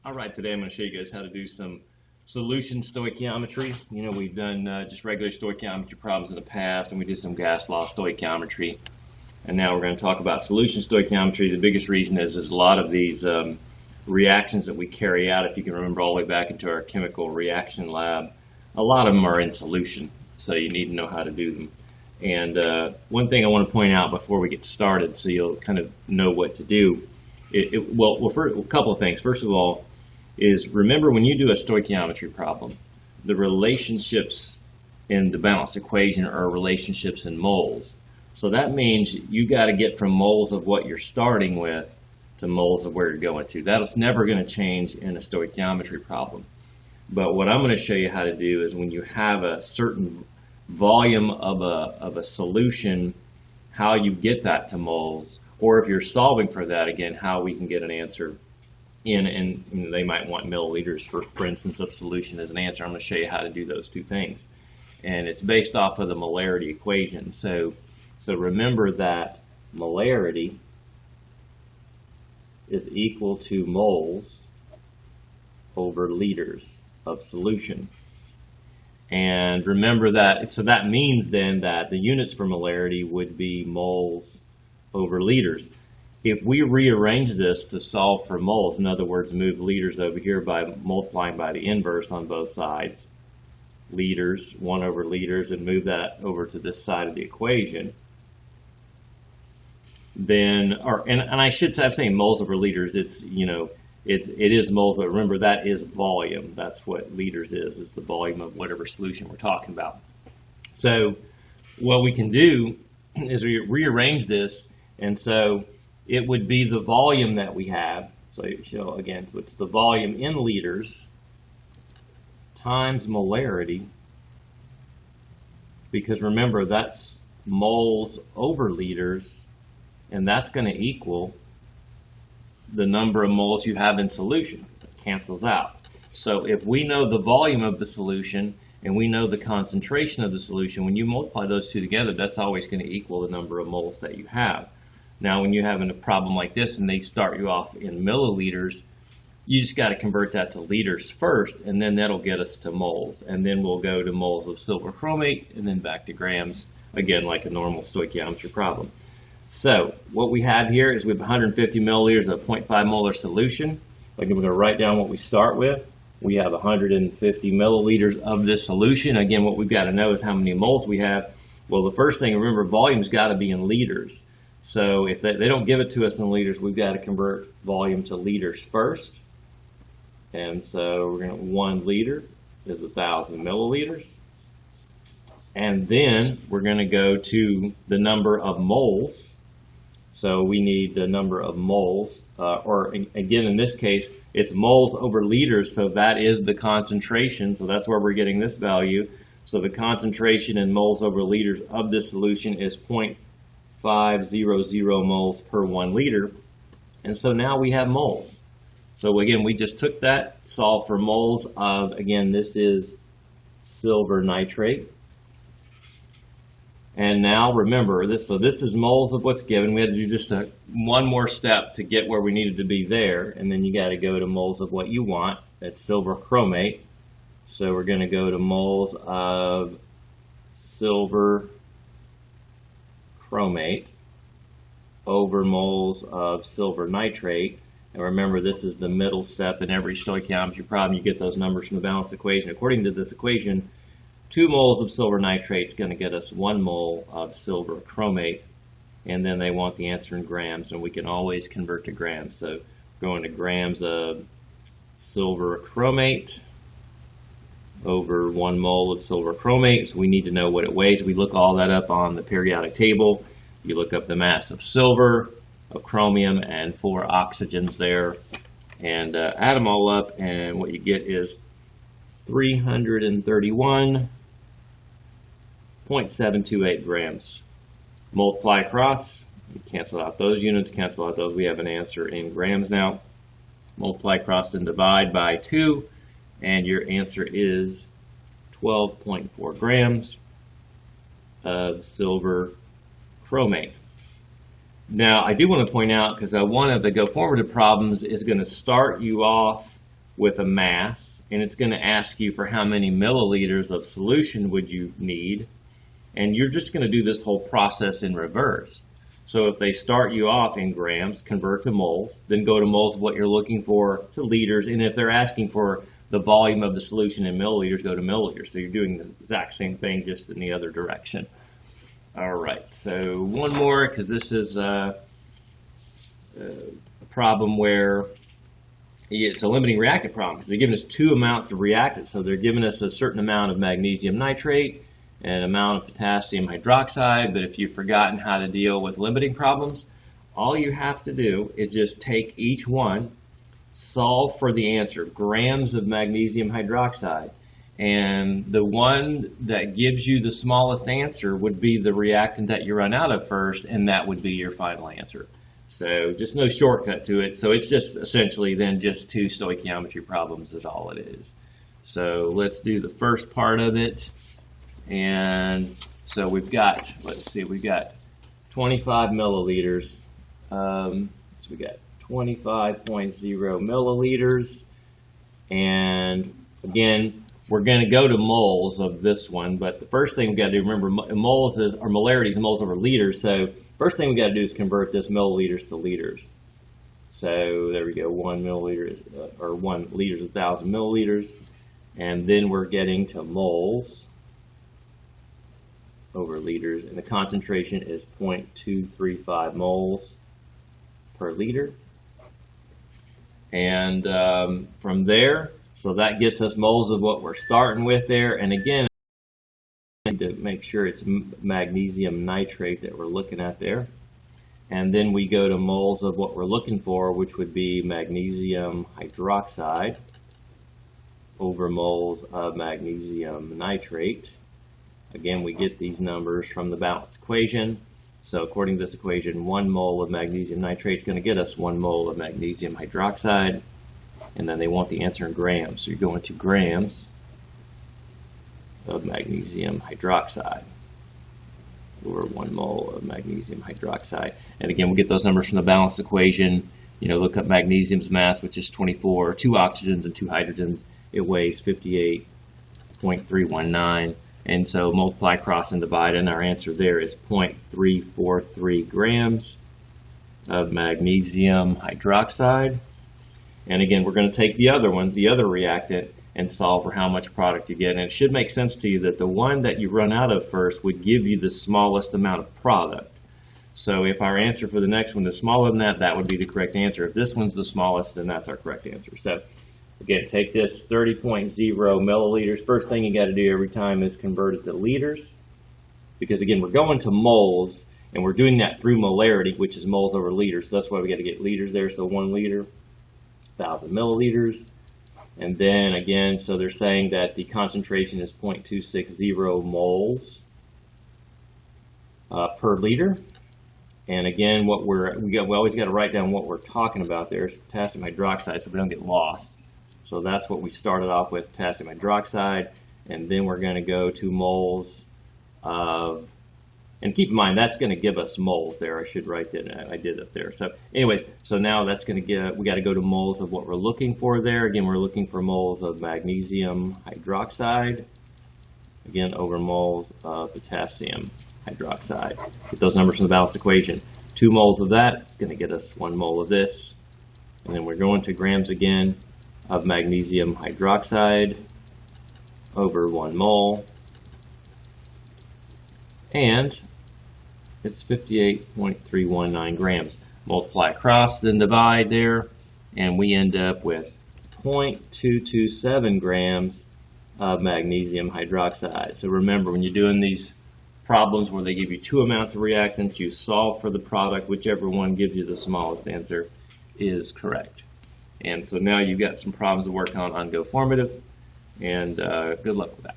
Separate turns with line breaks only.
All right, today I'm going to show you guys how to do some solution stoichiometry. You know, we've done just regular stoichiometry problems in the past, and we did some gas law stoichiometry. And now we're going to talk about solution stoichiometry. The biggest reason is a lot of these reactions that we carry out, if you can remember all the way back into our chemical reaction lab, a lot of them are in solution, so you need to know how to do them. And one thing I want to point out before we get started, so you'll kind of know what to do, first, a couple of things. First of all, is remember when you do a stoichiometry problem, the relationships in the balanced equation are relationships in moles. So that means you got to get from moles of what you're starting with to moles of where you're going to. That's never going to change in a stoichiometry problem. But what I'm going to show you how to do is when you have a certain volume of a solution, how you get that to moles, or if you're solving for that, again, how we can get an answer and they might want milliliters for instance of solution as an answer. I'm going to show you how to do those two things, and it's based off of the molarity equation. So remember that molarity is equal to moles over liters of solution. And remember that, so that means then that the units for molarity would be moles over liters. If we rearrange this to solve for moles, in other words, move liters over here by multiplying by the inverse on both sides, liters, 1 over liters, and move that over to this side of the equation, then, and I should say, I'm saying moles over liters, it's, it is moles, but remember that is volume. That's what liters is the volume of whatever solution we're talking about. So what we can do is we rearrange this, and so it would be the volume that we have. So again, so it's the volume in liters times molarity, because remember that's moles over liters, and that's going to equal the number of moles you have in solution. It cancels out. So if we know the volume of the solution and we know the concentration of the solution, when you multiply those two together, that's always going to equal the number of moles that you have. Now when you're having a problem like this and they start you off in milliliters, you just got to convert that to liters first, and then that'll get us to moles. And then we'll go to moles of silver chromate and then back to grams, again like a normal stoichiometry problem. So what we have here is we have 150 milliliters of 0.5 molar solution. Again, we're going to write down what we start with. We have 150 milliliters of this solution. Again, what we've got to know is how many moles we have. Well, the first thing, remember, volume's got to be in liters. So if they don't give it to us in liters, we've got to convert volume to liters first. And so we're going to 1 liter is 1,000 milliliters. And then we're going to go to the number of moles. So we need the number of moles, or again, in this case, it's moles over liters, so that is the concentration, so that's where we're getting this value. So the concentration in moles over liters of this solution is 0.500 moles per 1 liter, and so now we have moles. So again, we just took that, solved for moles of, again, this is silver nitrate. And now remember this, so this is moles of what's given. We had to do just one more step to get where we needed to be there, and then you got to go to moles of what you want. That's silver chromate. So we're going to go to moles of silver chromate over moles of silver nitrate. And remember, this is the middle step in every stoichiometry problem. You get those numbers from the balanced equation. According to this equation, 2 moles of silver nitrate is going to get us 1 mole of silver chromate, and then they want the answer in grams, and we can always convert to grams. So going to grams of silver chromate over 1 mole of silver chromate. So we need to know what it weighs. We look all that up on the periodic table. You look up the mass of silver, of chromium, and 4 oxygens there, and add them all up, and what you get is 331.728 grams. Multiply across, cancel out those units, cancel out those. We have an answer in grams now. Multiply across and divide by 2, and your answer is 12.4 grams of silver chromate. Now, I do want to point out, because one of the go forward problems is going to start you off with a mass, and it's going to ask you for how many milliliters of solution would you need, and you're just going to do this whole process in reverse. So if they start you off in grams, convert to moles, then go to moles of what you're looking for to liters, and if they're asking for the volume of the solution in milliliters, go to milliliters. So you're doing the exact same thing, just in the other direction. All right, so one more, because this is a problem where it's a limiting reactant problem, because they're giving us two amounts of reactant. So they're giving us a certain amount of magnesium nitrate and an amount of potassium hydroxide, but if you've forgotten how to deal with limiting problems, all you have to do is just take each one, solve for the answer, grams of magnesium hydroxide, and the one that gives you the smallest answer would be the reactant that you run out of first, and that would be your final answer. So just no shortcut to it. So it's just essentially then just two stoichiometry problems is all it is. So let's do the first part of it. And so we've got, let's see, we've got 25 milliliters. So we got 25.0 milliliters. And again, we're going to go to moles of this one, but the first thing we've got to do, remember, moles is, or molarity is moles over liters. So first thing we got to do is convert this milliliters to liters. So there we go, 1 milliliter is, or 1 liter is 1,000 milliliters. And then we're getting to moles over liters, and the concentration is 0.235 moles per liter. And from there, so that gets us moles of what we're starting with there. And again, to make sure it's magnesium nitrate that we're looking at there. And then we go to moles of what we're looking for, which would be magnesium hydroxide over moles of magnesium nitrate. Again, we get these numbers from the balanced equation. So according to this equation, 1 mole of magnesium nitrate is going to get us 1 mole of magnesium hydroxide. And then they want the answer in grams. So you're going to grams of magnesium hydroxide over 1 mole of magnesium hydroxide. And again, we get those numbers from the balanced equation. You know, look up magnesium's mass, which is 24, 2 oxygens and 2 hydrogens. It weighs 58.319. And so multiply, cross, and divide, and our answer there is 0.343 grams of magnesium hydroxide. And again, we're going to take the other one, the other reactant, and solve for how much product you get. And it should make sense to you that the one that you run out of first would give you the smallest amount of product. So if our answer for the next one is smaller than that, that would be the correct answer. If this one's the smallest, then that's our correct answer. So again, take this 30.0 milliliters. First thing you got to do every time is convert it to liters. Because again, we're going to moles, and we're doing that through molarity, which is moles over liters. So that's why we got to get liters there. So 1 liter, 1,000 milliliters. And then again, so they're saying that the concentration is 0.260 moles per liter. And again, what we always got to write down what we're talking about there is potassium hydroxide, so we don't get lost. So that's what we started off with, potassium hydroxide, and then we're going to go to moles of, and keep in mind that's going to give us moles there. I should write that. I did up there. So anyways, so now that's going to get, we got to go to moles of what we're looking for there. Again, we're looking for moles of magnesium hydroxide, again over moles of potassium hydroxide. Get those numbers from the balanced equation. 2 moles of that is going to get us 1 mole of this, and then we're going to grams again of magnesium hydroxide over 1 mole, and it's 58.319 grams. Multiply across, then divide there, and we end up with 0.227 grams of magnesium hydroxide. So remember, when you're doing these problems where they give you 2 amounts of reactants, you solve for the product, whichever one gives you the smallest answer is correct. And so now you've got some problems to work on Go Formative, and good luck with that.